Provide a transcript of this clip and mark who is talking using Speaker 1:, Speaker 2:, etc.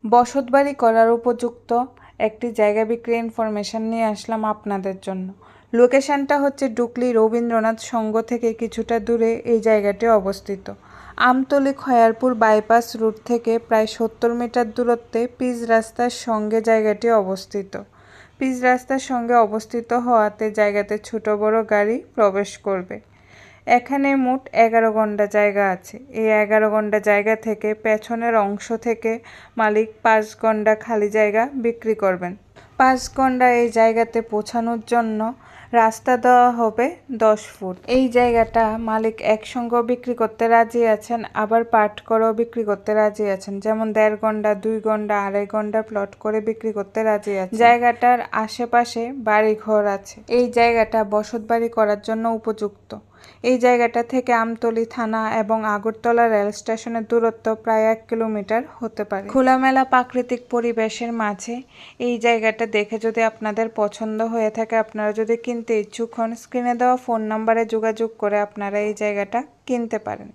Speaker 1: বসতবাড়ি করার উপযুক্ত একটি জায়গা বিক্রি ইনফরমেশন নিয়ে আসলাম আপনাদের জন্য। লোকেশনটা হচ্ছে ডুকলি রবীন্দ্রনাথ সংঘ থেকে কিছুটা দূরে এই জায়গাটি অবস্থিত। আমতলী খয়ারপুর বাইপাস রুট থেকে প্রায় 70 মিটার দূরত্বে পিচ রাস্তার সঙ্গে জায়গাটি অবস্থিত। পিচ রাস্তার সঙ্গে অবস্থিত হওয়াতে জায়গাতে ছোট বড় গাড়ি প্রবেশ করবে। এখানে মোট 11 গন্ডা জায়গা আছে। এই 11 গন্ডা জায়গা থেকে পেছনের অংশ থেকে মালিক 5 গন্ডা খালি জায়গা বিক্রি করবেন। 5 গন্ডা এই জায়গাতে পৌঁছানোর জন্য রাস্তা দেওয়া হবে 10 ফুট। এই জায়গাটা মালিক একসঙ্গে বিক্রি করতে রাজি আছেন, আবার পার্ট করেও বিক্রি করতে রাজি আছেন। যেমন 1.5 গন্ডা, 2 গন্ডা, 2.5 গন্ডা প্লট করে বিক্রি করতে রাজি আছেন। জায়গাটার আশেপাশে বাড়ি ঘর আছে। এই জায়গাটা বসতবাড়ি করার জন্য উপযুক্ত। এই জায়গাটা থেকে আমতলী থানা এবং আগরতলা রেল স্টেশনের দূরত্ব প্রায় 1 কিলোমিটার হতে পারে। খোলামেলা প্রাকৃতিক পরিবেশের মাঝে এই জায়গাটা দেখে যদি আপনাদের পছন্দ হয়ে থাকে, আপনারা যদি কিনতে ইচ্ছুক হন, স্ক্রিনে দেওয়া ফোন নাম্বারে যোগাযোগ করে আপনারা এই জায়গাটা কিনতে পারেন।